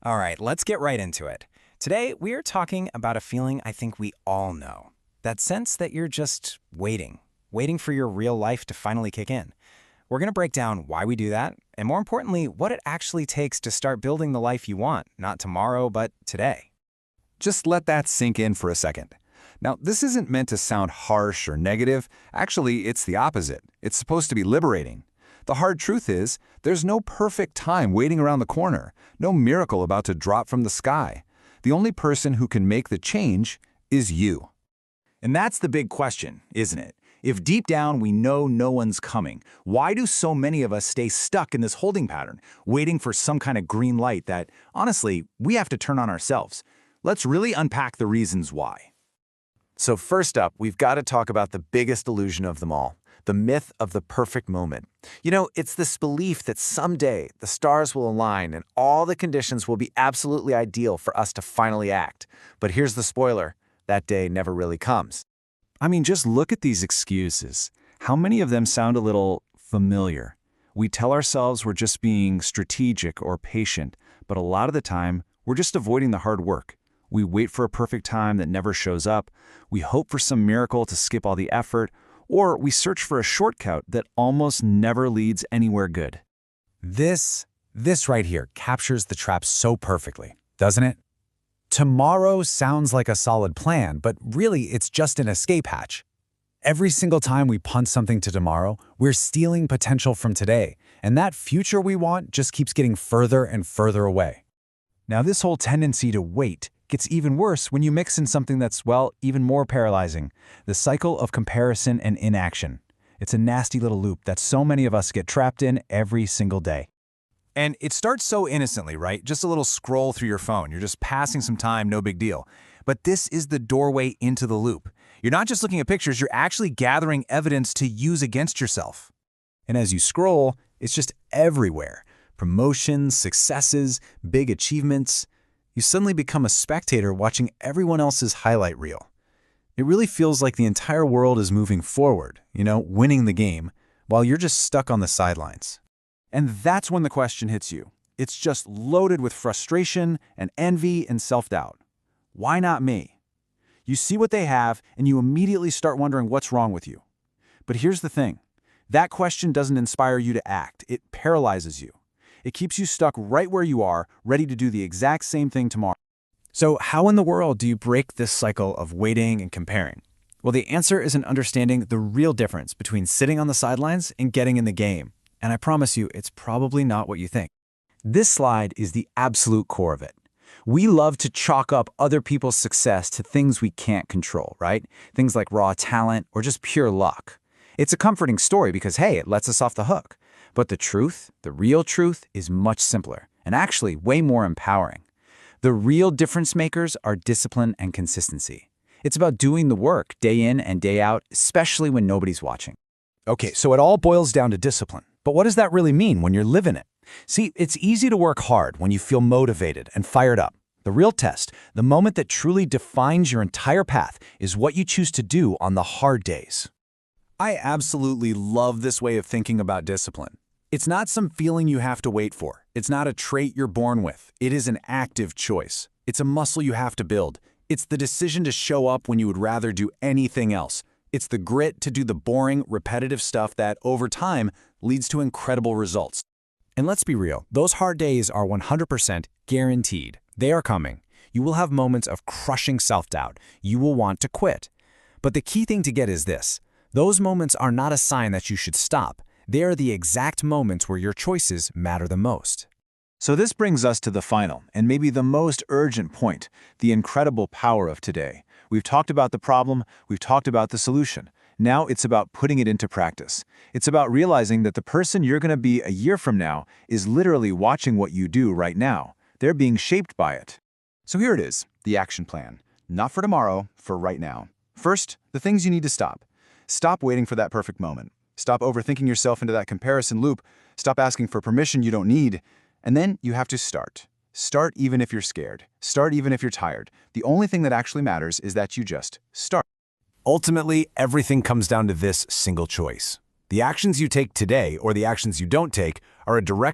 All right, let's get right into it. Today, we are talking about a feeling I think we all know. That sense that you're just waiting for your real life to finally kick in. We're going to break down why we do that, and more importantly, what it actually takes to start building the life you want, not tomorrow, but today. Just let that sink in for a second. Now, this isn't meant to sound harsh or negative. Actually, it's the opposite. It's supposed to be liberating. The hard truth is, there's no perfect time waiting around the corner, no miracle about to drop from the sky. The only person who can make the change is you. And that's the big question, isn't it? If deep down we know no one's coming, why do so many of us stay stuck in this holding pattern, waiting for some kind of green light that, honestly, we have to turn on ourselves? Let's really unpack the reasons why. So first up, we've got to talk about the biggest illusion of them all, the myth of the perfect moment. It's this belief that someday the stars will align and all the conditions will be absolutely ideal for us to finally act. But here's the spoiler, that day never really comes. I mean, just look at these excuses. How many of them sound a little familiar? We tell ourselves we're just being strategic or patient, but a lot of the time, we're just avoiding the hard work. We wait for a perfect time that never shows up, we hope for some miracle to skip all the effort, or we search for a shortcut that almost never leads anywhere good. This right here captures the trap so perfectly, doesn't it? Tomorrow sounds like a solid plan, but really it's just an escape hatch. Every single time we punt something to tomorrow, we're stealing potential from today, and that future we want just keeps getting further and further away. Now, this whole tendency to wait gets even worse when you mix in something that's, well, even more paralyzing, the cycle of comparison and inaction. It's a nasty little loop that so many of us get trapped in every single day. And it starts so innocently, right? Just a little scroll through your phone. You're just passing some time, no big deal. But this is the doorway into the loop. You're not just looking at pictures, you're actually gathering evidence to use against yourself. And as you scroll, it's just everywhere. Promotions, successes, big achievements. You suddenly become a spectator watching everyone else's highlight reel. It really feels like the entire world is moving forward, winning the game, while you're just stuck on the sidelines. And that's when the question hits you. It's just loaded with frustration and envy and self-doubt. Why not me? You see what they have, and you immediately start wondering what's wrong with you. But here's the thing. That question doesn't inspire you to act. It paralyzes you. It keeps you stuck right where you are, ready to do the exact same thing tomorrow. So how in the world do you break this cycle of waiting and comparing? Well, the answer is in understanding the real difference between sitting on the sidelines and getting in the game. And I promise you, it's probably not what you think. This slide is the absolute core of it. We love to chalk up other people's success to things we can't control, right? Things like raw talent or just pure luck. It's a comforting story because, hey, it lets us off the hook. But the truth, the real truth, is much simpler and actually way more empowering. The real difference makers are discipline and consistency. It's about doing the work day in and day out, especially when nobody's watching. Okay, so it all boils down to discipline. But what does that really mean when you're living it? See, it's easy to work hard when you feel motivated and fired up. The real test, the moment that truly defines your entire path, is what you choose to do on the hard days. I absolutely love this way of thinking about discipline. It's not some feeling you have to wait for. It's not a trait you're born with. It is an active choice. It's a muscle you have to build. It's the decision to show up when you would rather do anything else. It's the grit to do the boring, repetitive stuff that, over time, leads to incredible results. And let's be real, those hard days are 100% guaranteed. They are coming. You will have moments of crushing self-doubt. You will want to quit. But the key thing to get is this. Those moments are not a sign that you should stop. They are the exact moments where your choices matter the most. So this brings us to the final, and maybe the most urgent point, the incredible power of today. We've talked about the problem, we've talked about the solution. Now it's about putting it into practice. It's about realizing that the person you're going to be a year from now is literally watching what you do right now. They're being shaped by it. So here it is, the action plan. Not for tomorrow, for right now. First, the things you need to stop. Stop waiting for that perfect moment. Stop overthinking yourself into that comparison loop. Stop asking for permission you don't need. And then you have to start. Start even if you're scared. Start even if you're tired. The only thing that actually matters is that you just start. Ultimately, everything comes down to this single choice. The actions you take today or the actions you don't take are a direct